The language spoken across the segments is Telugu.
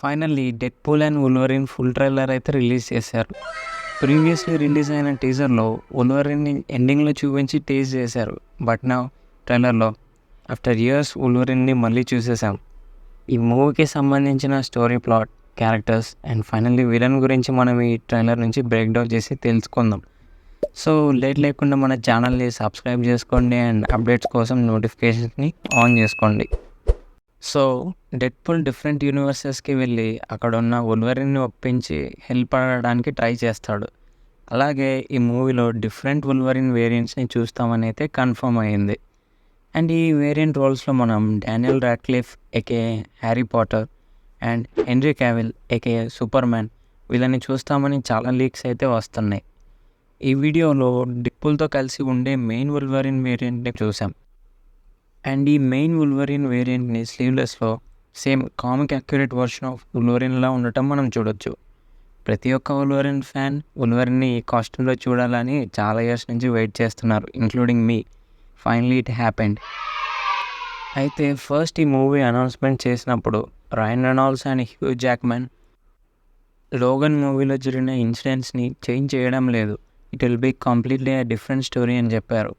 Finally 'Deadpool and Wolverine' full trailer అయితే రిలీజ్ చేశారు. ప్రీవియస్‌లీ రిలీజ్ అయిన టీజర్‌లో వోల్వరిన్‌ని ఎండింగ్‌లో చూపించి టీజ్ చేశారు. బట్ నౌ ట్రైలర్‌లో ఆఫ్టర్ ఇయర్స్ వోల్వరిన్‌ని మళ్ళీ చూసేసాం. ఈ మూవీకి సంబంధించిన story, plot, characters and finally villain గురించి మనం ఈ ట్రైలర్ నుంచి బ్రేక్ డౌన్ చేసి తెలుసుకుందాం. సో లేట్ లేకుండా మన ఛానల్ని సబ్స్క్రైబ్ చేసుకోండి అండ్ అప్డేట్స్ కోసం నోటిఫికేషన్స్ని ఆన్ చేసుకోండి. సో డెడ్‌పూల్ డిఫరెంట్ యూనివర్సెస్‌కి వెళ్ళి అక్కడ ఉన్న వోల్వరిన్‌ని ఒప్పించి హెల్ప్ అడగడానికి ట్రై చేస్తాడు. అలాగే ఈ మూవీలో డిఫరెంట్ వోల్వరిన్ వేరియంట్స్‌ని చూస్తామని అయితే కన్ఫర్మ్ అయింది. అండ్ ఈ వేరియంట్ రోల్స్‌లో మనం Daniel Radcliffe AKA Harry Potter and henry Cavill AKA super man వీళ్ళని చూస్తామని చాలా లీక్స్ అయితే వస్తున్నాయి. ఈ వీడియోలో డెడ్‌పూల్‌తో కలిసి ఉండే మెయిన్ వోల్వరిన్ వేరియంట్‌ని చూసాం. అండ్ ఈ మెయిన్ వోల్వరిన్ వేరియంట్‌ని స్లీవ్‌లెస్‌లో same comic accurate version of వోల్వరిన్‌లా ఉండటం మనం చూడొచ్చు. ప్రతి ఒక్క వోల్వరిన్ ఫ్యాన్ వోల్వరిన్‌ని ఈ కాస్ట్యూమ్‌లో చూడాలని చాలా ఇయర్స్ నుంచి వెయిట్ చేస్తున్నారు, ఇంక్లూడింగ్ మీ. Finally it happened. అయితే ఫస్ట్ ఈ మూవీ అనౌన్స్మెంట్ చేసినప్పుడు Ryan Reynolds and Hugh Jackman Logan మూవీలో జరిగిన ఇన్సిడెంట్స్‌ని చేంజ్ చేయడం లేదు, it will be completely different story అని చెప్పారు.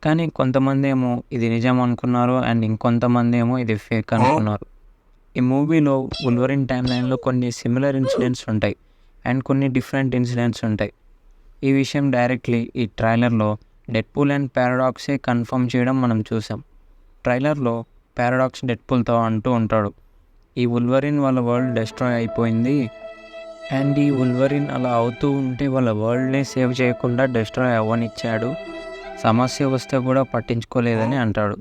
కానీ కొంతమంది ఏమో ఇది నిజం అనుకున్నారు అండ్ ఇంకొంతమంది ఏమో ఇది ఫేక్ అనుకున్నారు. ఈ మూవీలో వోల్వరిన్ టైమ్ లైన్లో కొన్ని సిమిలర్ ఇన్సిడెంట్స్ ఉంటాయి అండ్ కొన్ని డిఫరెంట్ ఇన్సిడెంట్స్ ఉంటాయి. ఈ విషయం డైరెక్ట్లీ ఈ ట్రైలర్లో డెడ్‌పూల్ అండ్ పారాడాక్సే కన్ఫర్మ్ చేయడం మనం చూసాం. ట్రైలర్లో పారాడాక్స్ డెడ్‌పూల్తో అంటూ ఉంటాడు, ఈ వోల్వరిన్ వాళ్ళ వరల్డ్ డెస్ట్రాయ్ అయిపోయింది అండ్ ఈ వోల్వరిన్ అలా అవుతూ ఉంటే వాళ్ళ వరల్డ్ని సేవ్ చేయకుండా డెస్ట్రాయ్ అవ్వనిచ్చాడు, సమస్య వస్తే కూడా పట్టించుకోలేదని అంటాడు.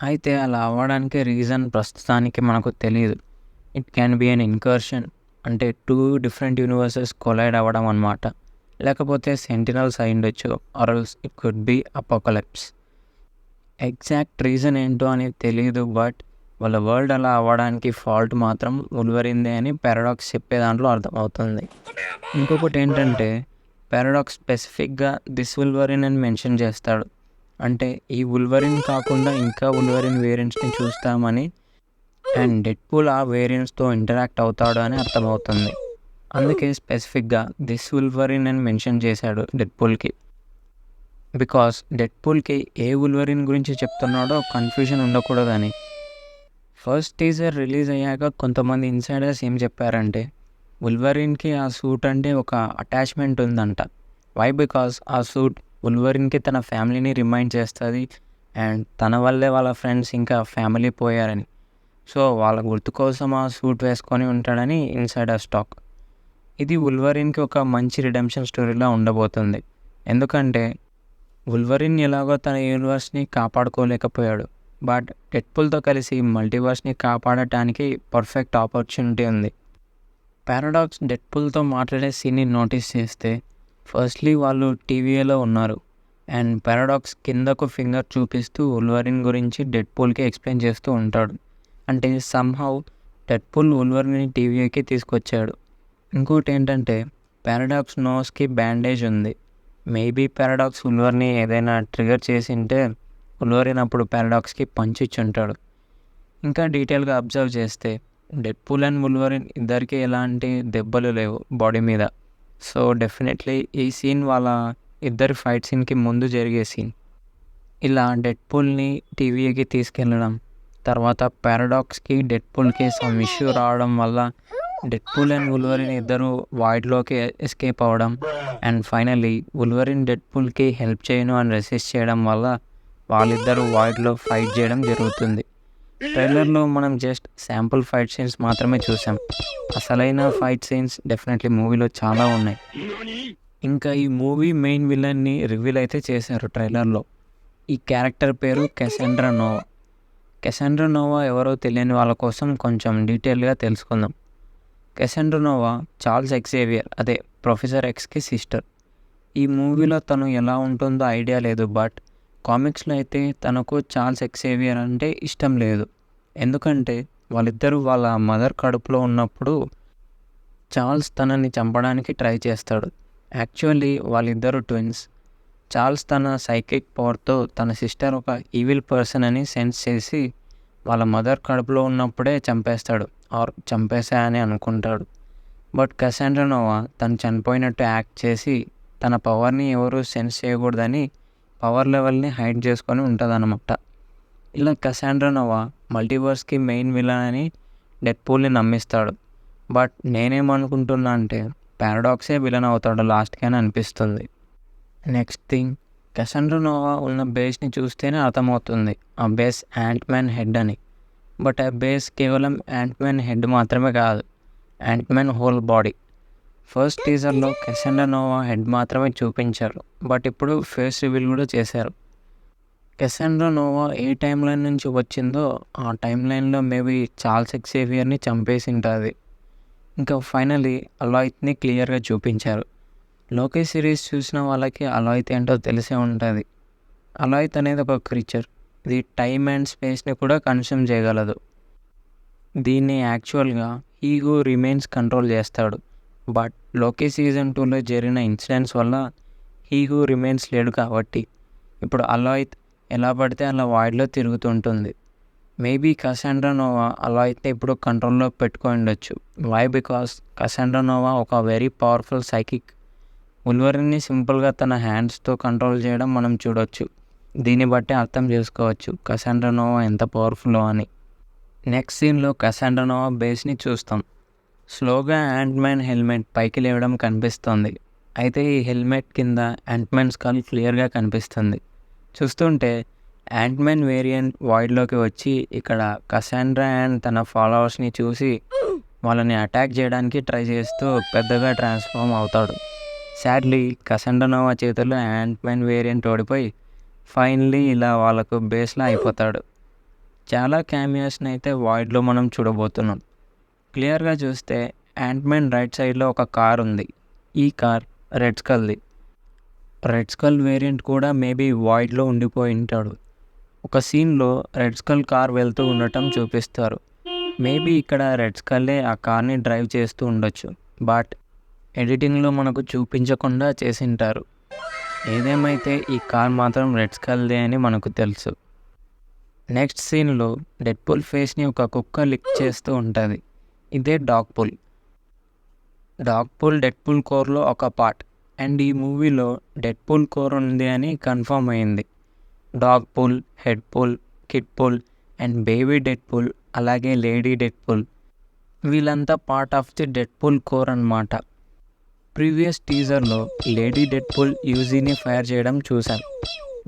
అయితే అలా అవ్వడానికి రీజన్ ప్రస్తుతానికి మనకు తెలియదు. It can be an incursion, అంటే 2 డిఫరెంట్ యూనివర్సెస్ కొలైడ్ అవ్వడం అన్నమాట. లేకపోతే సెంటినల్స్ అయి ఉండొచ్చు, or else it could be Apocalypse. Exact reason ఏంటో అనేది తెలియదు, బట్ వాళ్ళ వరల్డ్ అలా అవ్వడానికి ఫాల్ట్ మాత్రం వోల్వరిన్దే అని పారాడాక్స్ చెప్పే దాంట్లో అర్థమవుతుంది. ఇంకొకటి ఏంటంటే పారాడాక్స్ స్పెసిఫిక్గా దిస్ వోల్వరిన్ అని మెన్షన్ చేస్తాడు. అంటే ఈ వోల్వరిన్ కాకుండా ఇంకా వోల్వరిన్ వేరియంట్స్ని చూస్తామని అండ్ డెడ్‌పూల్ ఆ వేరియంట్స్తో ఇంటరాక్ట్ అవుతాడు అని అర్థమవుతుంది. అందుకే స్పెసిఫిక్గా దిస్ వోల్వరిన్ అని మెన్షన్ చేశాడు డెడ్‌పూల్కి. బికాస్ డెడ్‌పూల్కి ఏ వోల్వరిన్ గురించి చెప్తున్నాడో కన్ఫ్యూజన్ ఉండకూడదని. ఫస్ట్ టీజర్ రిలీజ్ అయ్యాక కొంతమంది ఇన్సైడర్స్ ఏం చెప్పారంటే వోల్వరిన్కి ఆ సూట్ అంటే ఒక అటాచ్మెంట్ ఉందంట. వై? బికాస్ ఆ సూట్ వోల్వరిన్కి తన ఫ్యామిలీని రిమైండ్ చేస్తుంది అండ్ తన వల్లే వాళ్ళ ఫ్రెండ్స్ ఇంకా ఫ్యామిలీ పోయారని. సో వాళ్ళ గుర్తు కోసం ఆ సూట్ వేసుకొని ఉంటాడని ఇన్సైడర్ టాక్. ఇది వోల్వరిన్కి ఒక మంచి రిడెంప్షన్ స్టోరీలా ఉండబోతుంది. ఎందుకంటే వోల్వరిన్ ఎలాగో తన యూనివర్స్ని కాపాడుకోలేకపోయాడు, బట్ డెడ్‌పూల్తో కలిసి మల్టీవర్స్ని కాపాడటానికి పర్ఫెక్ట్ ఆపర్చునిటీ ఉంది. పారాడాక్స్ డెడ్‌పూల్తో మాట్లాడే సీన్ని నోటీస్ చేస్తే ఫస్ట్లీ వాళ్ళు టీవీఏలో ఉన్నారు అండ్ పారాడాక్స్ కిందకు ఫింగర్ చూపిస్తూ వోల్వరిన్ గురించి డెడ్‌పూల్కి ఎక్స్ప్లెయిన్ చేస్తూ ఉంటాడు. అంటే సమ్హౌ డెడ్‌పూల్ వోల్వరిన్ని టీవీఏకి తీసుకొచ్చాడు. ఇంకోటి ఏంటంటే పారాడాక్స్ నోస్కి బ్యాండేజ్ ఉంది. మేబీ పారాడాక్స్ వోల్వరిన్ని ఏదైనా ట్రిగర్ చేసింటే వోల్వరిన్ అప్పుడు పారాడాక్స్కి పంచ్ ఇచ్చి ఉంటాడు. ఇంకా డీటెయిల్గా అబ్జర్వ్ చేస్తే డెడ్‌పూల్ అండ్ వోల్వరిన్ ఇద్దరికి ఎలాంటి దెబ్బలు లేవు బాడీ మీద. సో డెఫినెట్లీ ఈ సీన్ వాళ్ళ ఇద్దరి ఫైట్ సీన్కి ముందు జరిగే సీన్. ఇలా డెడ్‌పూల్ని టీవీఏకి తీసుకెళ్ళడం, తర్వాత పారాడాక్స్కి డెడ్‌పూల్కి సమ్ ఇష్యూ రావడం వల్ల డెడ్‌పూల్ అండ్ వోల్వరిన్ ఇద్దరు వాయిడ్లోకి ఎస్కేప్ అవ్వడం అండ్ ఫైనల్లీ వోల్వరిన్ డెడ్‌పూల్కి హెల్ప్ చేయను అని రెసిస్ట్ చేయడం వల్ల వాళ్ళిద్దరూ వాయిడ్లో ఫైట్ చేయడం జరుగుతుంది. ట్రైలర్లో మనం జస్ట్ శాంపుల్ ఫైట్ సీన్స్ మాత్రమే చూసాం. అసలైన ఫైట్ సీన్స్ డెఫినెట్లీ మూవీలో చాలా ఉన్నాయి. ఇంకా ఈ మూవీ మెయిన్ విలన్ని రివీల్ అయితే చేశారు ట్రైలర్లో. ఈ క్యారెక్టర్ పేరు కెసాండ్రా నోవా. కెసాండ్రా నోవా ఎవరో తెలియని వాళ్ళ కోసం కొంచెం డీటెయిల్గా తెలుసుకుందాం. కెసాండ్రా నోవా చార్ల్స్ ఎక్సేవియర్, అదే ప్రొఫెసర్ ఎక్స్కి సిస్టర్. ఈ మూవీలో తను ఎలా ఉంటుందో ఐడియా లేదు, బట్ కామిక్స్లో అయితే తనకు చార్ల్స్ ఎక్సేవియర్ అంటే ఇష్టం లేదు. ఎందుకంటే వాళ్ళిద్దరూ వాళ్ళ మదర్ కడుపులో ఉన్నప్పుడు చార్ల్స్ తనని చంపడానికి ట్రై చేస్తాడు. యాక్చువల్లీ వాళ్ళిద్దరూ ట్విన్స్. చార్ల్స్ తన సైకిక్ పవర్తో తన సిస్టర్ ఒక ఈవిల్ పర్సన్ అని సెన్స్ చేసి వాళ్ళ మదర్ కడుపులో ఉన్నప్పుడే చంపేస్తాడు ఆర్ చంపేసా అని అనుకుంటాడు. బట్ కసాండ్రా నోవా తను చనిపోయినట్టు యాక్ట్ చేసి తన పవర్ని ఎవరు సెన్స్ చేయకూడదని పవర్ లెవెల్ని హైడ్ చేసుకొని ఉంటుందన్నమాట. ఇలా కసాండ్రా నోవా మల్టీవర్స్కి మెయిన్ విలన్ అని డెడ్పూల్ని నమ్మిస్తాడు. బట్ నేనేమనుకుంటున్నా అంటే పారాడాక్సే విలన్ అవుతాడు లాస్ట్కి అని అనిపిస్తుంది. నెక్స్ట్ థింగ్, కసాండ్రా నోవా ఉన్న బేస్ని చూస్తేనే అర్థమవుతుంది ఆ బేస్ యాంట్మ్యాన్ హెడ్ అని. బట్ ఆ బేస్ కేవలం యాంట్మ్యాన్ హెడ్ మాత్రమే కాదు, యాంట్మ్యాన్ హోల్ బాడీ. ఫస్ట్ టీజర్లో కసాండ్రా నోవా హెడ్ మాత్రమే చూపించారు, బట్ ఇప్పుడు ఫేస్ రివీల్ కూడా చేశారు. కసాండ్రా నోవా ఏ టైం లైన్ నుంచి వచ్చిందో ఆ టైం లైన్లో మేబీ చార్ల్స్ ఎక్సేవియర్ని చంపేసి ఉంటుంది. ఇంకా ఫైనలీ అలాయిత్ని క్లియర్గా చూపించారు. లోకి సిరీస్ చూసిన వాళ్ళకి అలాయిత్ ఏంటో తెలిసే ఉంటుంది. అలాయిత్ అనేది ఒక క్రీచర్, ఇది టైమ్ అండ్ స్పేస్ని కూడా కన్స్యూమ్ చేయగలదు. దీన్ని యాక్చువల్గా హూ రిమైన్స్ కంట్రోల్ చేస్తాడు. బట్ లోకి సీజన్ 2లో జరిగిన ఇన్సిడెంట్స్ వల్ల హూ రిమైన్స్ లేడు కాబట్టి ఇప్పుడు అలాయిత్ ఎలా పడితే అలా వాయిడ్లో తిరుగుతుంటుంది. మేబీ కసాండ్రా నోవా అలాయిత్ని ఇప్పుడు కంట్రోల్లో పెట్టుకొని ఉండొచ్చు. వై? బికాస్ కసాండ్రా నోవా ఒక వెరీ పవర్ఫుల్ సైకిక్. ఉల్వరిన్ని సింపుల్గా తన హ్యాండ్స్తో కంట్రోల్ చేయడం మనం చూడొచ్చు. దీన్ని బట్టి అర్థం చేసుకోవచ్చు కసాండ్రా నోవా ఎంత పవర్ఫుల్లో అని. నెక్స్ట్ సీన్లో కసాండ్రా నోవా బేస్ని చూస్తాం. స్లోగా యాంట్మ్యాన్ హెల్మెట్ పైకి లేవడం కనిపిస్తుంది. అయితే ఈ హెల్మెట్ కింద యాంట్మ్యాన్ స్కల్ క్లియర్గా కనిపిస్తుంది. చూస్తుంటే యాంట్మ్యాన్ వేరియంట్ వాయిడ్లోకి వచ్చి ఇక్కడ కసాండ్రా అండ్ తన ఫాలోవర్స్ని చూసి వాళ్ళని అటాక్ చేయడానికి ట్రై చేస్తూ పెద్దగా ట్రాన్స్ఫార్మ్ అవుతాడు. సాడ్లీ కసాండ్రా నోవా చేతుల్లో యాంట్మ్యాన్ వేరియంట్ ఓడిపోయి ఫైనల్లీ ఇలా వాళ్ళకు బేస్లా అయిపోతాడు. చాలా క్యామియోస్ని అయితే వాయిడ్లో మనం చూడబోతున్నాం. క్లియర్గా చూస్తే యాంట్మ్యాన్ రైట్ సైడ్లో ఒక కార్ ఉంది. ఈ కార్ రెడ్ స్కల్ది. రెడ్ స్కల్ వేరియంట్ కూడా మేబీ వాయిడ్లో ఉండిపోయి ఉంటాడు. ఒక సీన్లో రెడ్ స్కల్ కార్ వెళ్తూ ఉండటం చూపిస్తారు. మేబీ ఇక్కడ రెడ్ స్కల్లే ఆ కార్ని డ్రైవ్ చేస్తూ ఉండొచ్చు. బట్ ఎడిటింగ్లో మనకు చూపించకుండా చేసింటారు. ఏదేమైతే ఈ కార్ మాత్రం రెడ్ స్కల్దే అని మనకు తెలుసు. నెక్స్ట్ సీన్లో డెడ్పూల్ ఫేస్ని ఒక కుక్క లిక్ చేస్తూ ఉంటుంది. ఇదే డాగ్పూల్. డాగ్పూల్ డెడ్పూల్ కోర్లో ఒక పార్ట్. అండ్ ఈ మూవీలో డెడ్పూల్ కోర్ ఉంది అని కన్ఫర్మ్ అయింది. Dogpool, Headpool, Kidpool and baby Deadpool అలాగే లేడీ డెడ్పూల్ వీళ్ళంతా part of the Deadpool corps అన్నమాట. ప్రీవియస్ టీజర్లో లేడీ డెడ్పూల్ యూజీని ఫైర్ చేయడం చూసాం.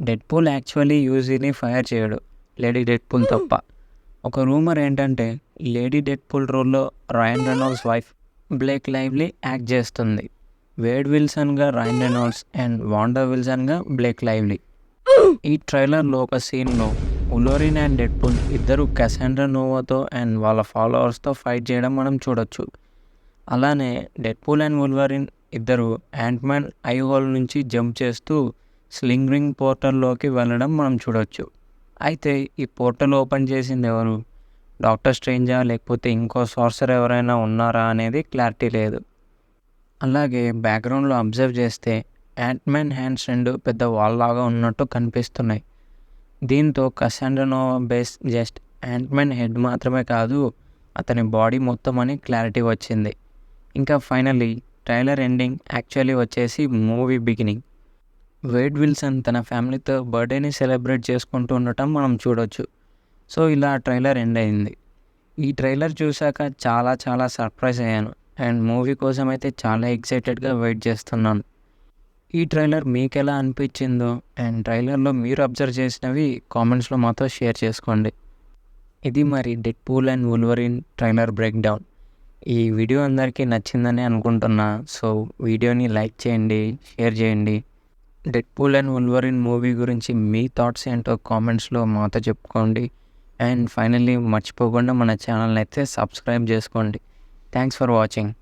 డెడ్పూల్ యాక్చువల్లీ యూజీని ఫైర్ చేయడు, లేడీ డెడ్పూల్ తప్ప. ఒక రూమర్ ఏంటంటే లేడీ డెడ్పూల్ రోల్లో Ryan Reynolds wife Blake Lively act చేస్తుంది. వేడ్ విల్సన్గా రాయన్ రెనాల్డ్స్ అండ్ వాండా విల్సన్గా బ్లేక్ లైవ్లీ. ఈ ట్రైలర్లో ఒక సీన్లో ఉల్వరిన్ అండ్ డెడ్పూల్ ఇద్దరు కసాండ్రా నోవాతో అండ్ వాళ్ళ ఫాలోవర్స్తో ఫైట్ చేయడం మనం చూడొచ్చు. అలానే డెడ్పూల్ అండ్ ఉల్వరిన్ ఇద్దరు యాంట్మ్యాన్ ఐ హోల్ నుంచి జంప్ చేస్తూ స్లింగ్ రింగ్ పోర్టల్లోకి వెళ్ళడం మనం చూడొచ్చు. అయితే ఈ పోర్టల్ ఓపెన్ చేసింది ఎవరు? డాక్టర్ స్ట్రేంజా లేకపోతే ఇంకో సార్సర్ ఎవరైనా ఉన్నారా అనేది క్లారిటీ లేదు. అలాగే బ్యాక్గ్రౌండ్లో అబ్జర్వ్ చేస్తే యాంట్మ్యాన్ హ్యాండ్స్ రెండు పెద్ద వాల్ లాగా ఉన్నట్టు కనిపిస్తున్నాయి. దీంతో కసాండ్రా నోవా బేస్ జస్ట్ యాంట్మ్యాన్ హెడ్ మాత్రమే కాదు, అతని బాడీ మొత్తం అని క్లారిటీ వచ్చింది. ఇంకా ఫైనల్లీ ట్రైలర్ ఎండింగ్ యాక్చువల్లీ వచ్చేసి మూవీ బిగినింగ్. వేడ్ విల్సన్ తన ఫ్యామిలీతో బర్త్డేని సెలబ్రేట్ చేసుకుంటూ ఉండటం మనం చూడొచ్చు. సో ఇలా ట్రైలర్ ఎండ్ అయింది. ఈ ట్రైలర్ చూశాక చాలా సర్ప్రైజ్ అయ్యాను అండ్ మూవీ కోసం అయితే చాలా ఎక్సైటెడ్గా వెయిట్ చేస్తున్నాను. ఈ ట్రైలర్ మీకు ఎలా అనిపించిందో అండ్ ట్రైలర్లో మీరు అబ్జర్వ్ చేసినవి కామెంట్స్లో మాతో షేర్ చేసుకోండి. ఇది మరి Deadpool and వుల్వరిన్ trailer break down. ఈ వీడియో అందరికీ నచ్చిందని అనుకుంటున్నా. సో వీడియోని లైక్ చేయండి, షేర్ చేయండి. డెడ్పూల్ అండ్ వుల్వరిన్ మూవీ గురించి మీ థాట్స్ ఏంటో కామెంట్స్లో మాతో చెప్పుకోండి. అండ్ ఫైనల్లీ మర్చిపోకుండా మన ఛానల్ని అయితే సబ్స్క్రైబ్ చేసుకోండి. Thanks for watching.